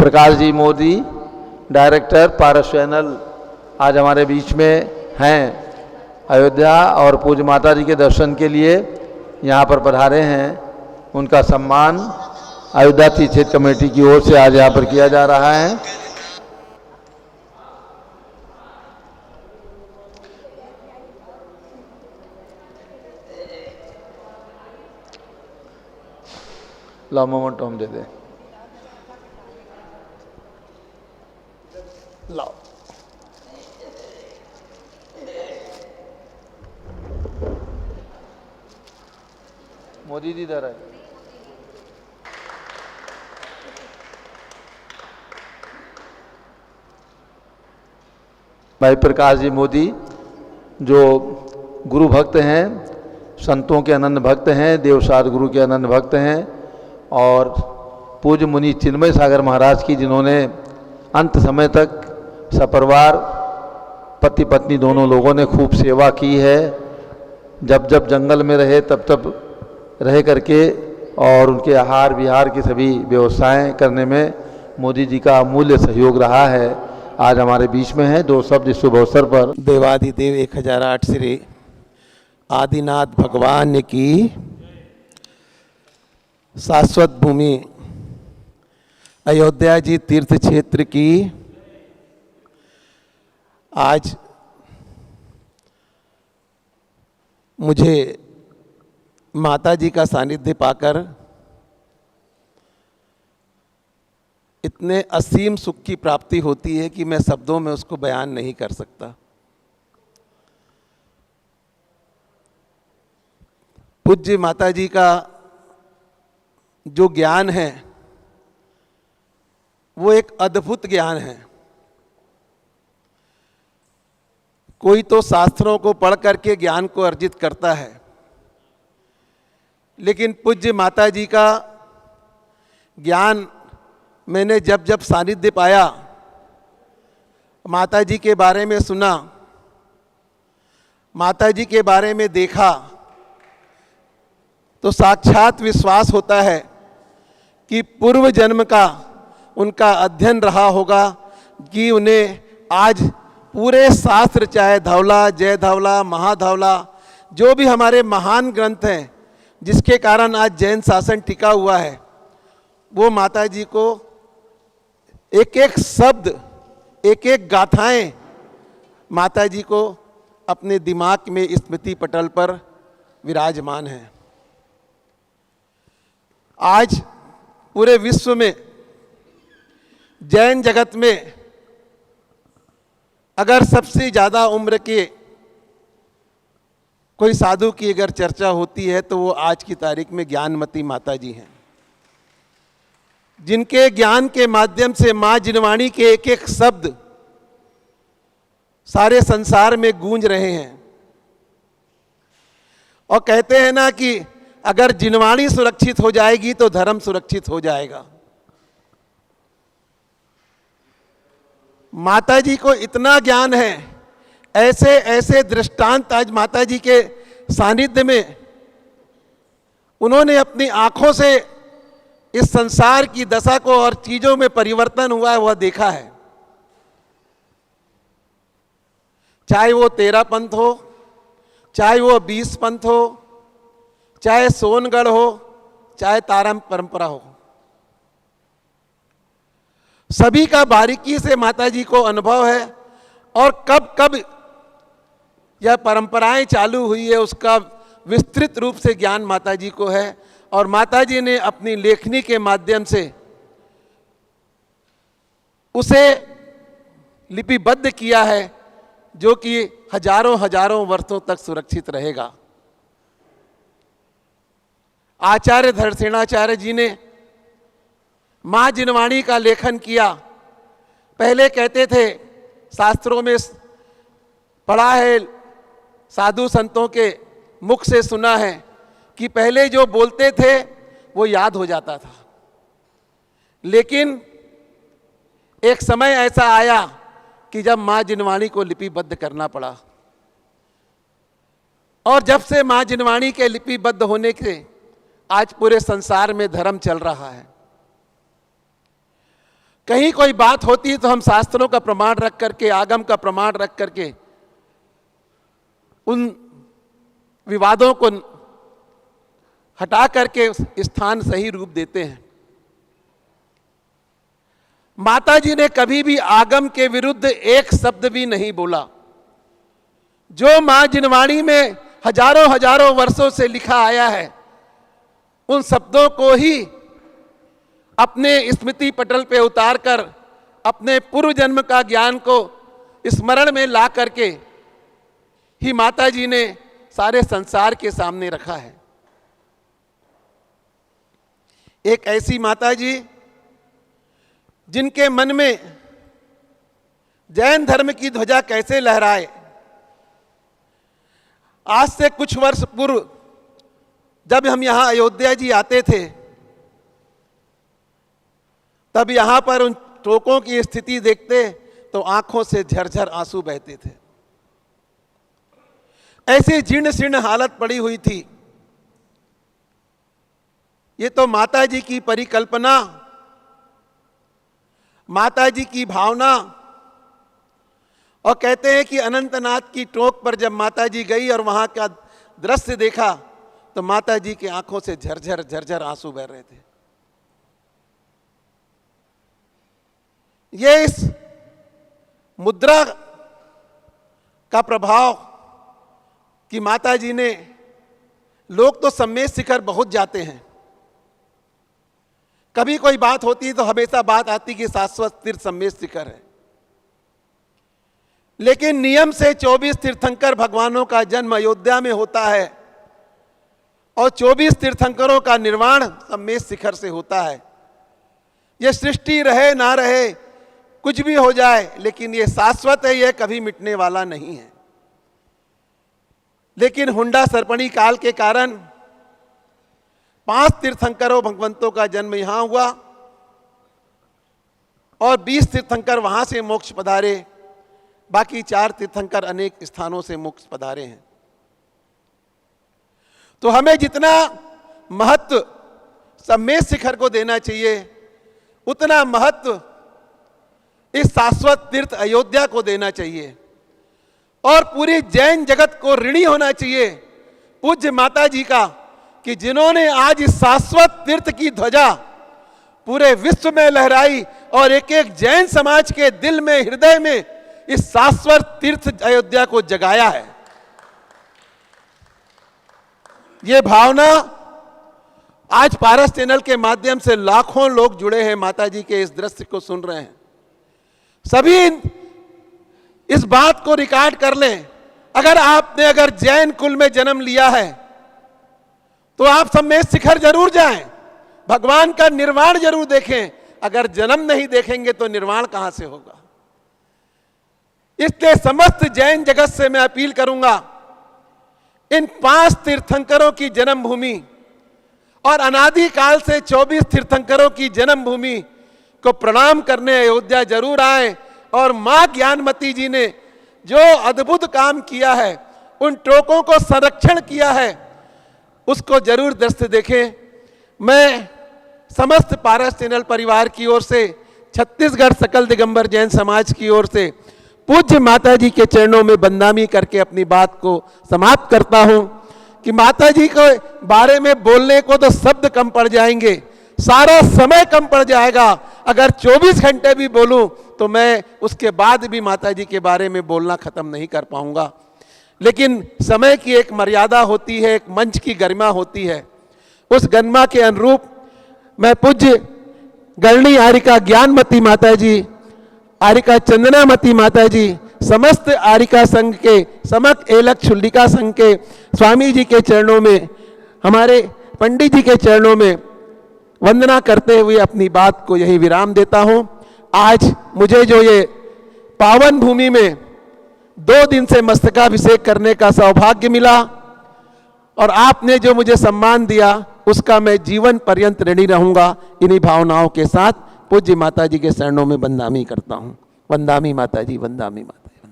Prakash ji Modi, director पारस channel, आज हमारे बीच में हैं। अयोध्या और पूज्य माता जी के दर्शन के लिए यहाँ पर पधारे हैं। उनका सम्मान अयोध्या तीर्थ क्षेत्र कमेटी की ओर से आज यहाँ पर किया जा रहा है। ला मोमेंटो हम दे दें। लाओ। मोदी जी इधर है। भाई प्रकाश जी मोदी जो गुरु भक्त हैं, संतों के अनन्य भक्त हैं, देवसार गुरु के अनन्य भक्त हैं और पूज्य मुनि चिन्मय सागर महाराज की जिन्होंने अंत समय तक सपरिवार पति पत्नी दोनों लोगों ने खूब सेवा की है। जब जब जंगल में रहे तब तब रह करके और उनके आहार विहार की सभी व्यवस्थाएं करने में मोदी जी का अमूल्य सहयोग रहा है। आज हमारे बीच में है। दो शब्द इस शुभ अवसर पर। देवाधिदेव 1008 श्री आदिनाथ भगवान की शाश्वत भूमि अयोध्या जी तीर्थ क्षेत्र की आज मुझे माता जी का सानिध्य पाकर इतने असीम सुख की प्राप्ति होती है कि मैं शब्दों में उसको बयान नहीं कर सकता। पूज्य माता जी का जो ज्ञान है वो एक अद्भुत ज्ञान है। कोई तो शास्त्रों को पढ़ करके ज्ञान को अर्जित करता है, लेकिन पूज्य माता जी का ज्ञान मैंने जब जब सानिध्य पाया, माता जी के बारे में सुना, माता जी के बारे में देखा, तो साक्षात विश्वास होता है कि पूर्व जन्म का उनका अध्ययन रहा होगा कि उन्हें आज पूरे शास्त्र, चाहे धवला, जय धवला, महाधवला, जो भी हमारे महान ग्रंथ हैं जिसके कारण आज जैन शासन टिका हुआ है, वो माता जी को एक एक शब्द, एक एक गाथाएं माता जी को अपने दिमाग में स्मृति पटल पर विराजमान है। आज पूरे विश्व में जैन जगत में अगर सबसे ज़्यादा उम्र के कोई साधु की अगर चर्चा होती है तो वो आज की तारीख में ज्ञानमती माता जी हैं, जिनके ज्ञान के माध्यम से माँ जिनवाणी के एक एक शब्द सारे संसार में गूंज रहे हैं। और कहते हैं ना कि अगर जिनवाणी सुरक्षित हो जाएगी तो धर्म सुरक्षित हो जाएगा। माता जी को इतना ज्ञान है, ऐसे ऐसे दृष्टांत आज माता जी के सानिध्य में उन्होंने अपनी आंखों से इस संसार की दशा को और चीजों में परिवर्तन हुआ है वह देखा है। चाहे वो 13 पंथ हो, चाहे वो 20 पंथ हो, चाहे सोनगढ़ हो, चाहे तारम परंपरा हो, सभी का बारीकी से माता जी को अनुभव है। और कब कब यह परंपराएं चालू हुई है उसका विस्तृत रूप से ज्ञान माता जी को है। और माता जी ने अपनी लेखनी के माध्यम से उसे लिपिबद्ध किया है, जो कि हजारों हजारों वर्षों तक सुरक्षित रहेगा। आचार्य धरसेनाचार्य जी ने माँ जिनवाणी का लेखन किया। पहले कहते थे, शास्त्रों में पढ़ा है, साधु संतों के मुख से सुना है कि पहले जो बोलते थे वो याद हो जाता था, लेकिन एक समय ऐसा आया कि जब माँ जिनवाणी को लिपिबद्ध करना पड़ा। और जब से माँ जिनवाणी के लिपिबद्ध होने के आज पूरे संसार में धर्म चल रहा है। कहीं कोई बात होती है तो हम शास्त्रों का प्रमाण रख करके, आगम का प्रमाण रख करके उन विवादों को हटा करके स्थान सही रूप देते हैं। माता जी ने कभी भी आगम के विरुद्ध एक शब्द भी नहीं बोला। जो मां जिनवाणी में हजारों हजारों वर्षों से लिखा आया है, उन शब्दों को ही अपने स्मृति पटल पे उतार कर अपने पूर्व जन्म का ज्ञान को स्मरण में ला करके ही माता जी ने सारे संसार के सामने रखा है। एक ऐसी माता जी जिनके मन में जैन धर्म की ध्वजा कैसे लहराए। आज से कुछ वर्ष पूर्व जब हम यहां अयोध्या जी आते थे, तब यहां पर उन टोकों की स्थिति देखते तो आंखों से झरझर आंसू बहते थे। ऐसी जीर्ण शीर्ण हालत पड़ी हुई थी। ये तो माता जी की परिकल्पना, माता जी की भावना। और कहते हैं कि अनंतनाथ की टोक पर जब माता जी गई और वहां का दृश्य देखा तो माता जी की आंखों से झरझर झरझर आंसू बह रहे थे। ये इस मुद्रा का प्रभाव कि माता जी ने, लोग तो सम्मेद शिखर बहुत जाते हैं, कभी कोई बात होती है तो हमेशा बात आती कि शाश्वत तीर्थ सम्मेद शिखर है। लेकिन नियम से 24 तीर्थंकर भगवानों का जन्म अयोध्या में होता है और 24 तीर्थंकरों का निर्वाण सम्मेद शिखर से होता है। यह सृष्टि रहे ना रहे, कुछ भी हो जाए, लेकिन यह शाश्वत है, यह कभी मिटने वाला नहीं है। लेकिन हुंडा सरपणी काल के कारण 5 तीर्थंकरों भगवंतों का जन्म यहां हुआ और 20 तीर्थंकर वहां से मोक्ष पधारे, बाकी 4 तीर्थंकर अनेक स्थानों से मोक्ष पधारे हैं। तो हमें जितना महत्व सम्मेद शिखर को देना चाहिए, उतना महत्व इस शाश्वत तीर्थ अयोध्या को देना चाहिए। और पूरी जैन जगत को ऋणी होना चाहिए पूज्य माता जी का कि जिन्होंने आज इस शाश्वत तीर्थ की ध्वजा पूरे विश्व में लहराई और एक एक जैन समाज के दिल में, हृदय में इस शाश्वत तीर्थ अयोध्या को जगाया है। ये भावना आज पारस चैनल के माध्यम से लाखों लोग जुड़े हैं, माता जी के इस दृश्य को सुन रहे हैं। सभी इस बात को रिकॉर्ड कर लें। अगर जैन कुल में जन्म लिया है तो आप सम्मेद शिखर जरूर जाएं, भगवान का निर्वाण जरूर देखें। अगर जन्म नहीं देखेंगे तो निर्वाण कहां से होगा। इसलिए समस्त जैन जगत से मैं अपील करूंगा, इन 5 तीर्थंकरों की जन्मभूमि और अनादि काल से 24 तीर्थंकरों की जन्मभूमि को प्रणाम करने अयोध्या जरूर आए। और मां ज्ञानमती जी ने जो अद्भुत काम किया है, उन टोकों को संरक्षण किया है, उसको जरूर दृश्य देखें। मैं समस्त पारस चैनल परिवार की ओर से, छत्तीसगढ़ सकल दिगंबर जैन समाज की ओर से पूज्य माता जी के चरणों में बंदामी करके अपनी बात को समाप्त करता हूं कि माता जी के बारे में बोलने को तो शब्द कम पड़ जाएंगे, सारा समय कम पड़ जाएगा। अगर 24 घंटे भी बोलूं तो मैं उसके बाद भी माता जी के बारे में बोलना खत्म नहीं कर पाऊंगा। लेकिन समय की एक मर्यादा होती है, एक मंच की गरिमा होती है। उस गरिमा के अनुरूप मैं पूज्य गणनी आरिका ज्ञानमती माता जी, आरिका चंदनामती माता जी, समस्त आरिका संघ के, समस्त एलक छुल्लिका संघ के स्वामी जी के चरणों में, हमारे पंडित जी के चरणों में वंदना करते हुए अपनी बात को यही विराम देता हूं। आज मुझे जो ये पावन भूमि में 2 दिन से मस्तकाभिषेक करने का सौभाग्य मिला और आपने जो मुझे सम्मान दिया, उसका मैं जीवन पर्यंत ऋणी रहूंगा। इन्हीं भावनाओं के साथ पूज्य माता जी के चरणों में वंदामी करता हूं। वंदामी माता जी, वंदामी माता।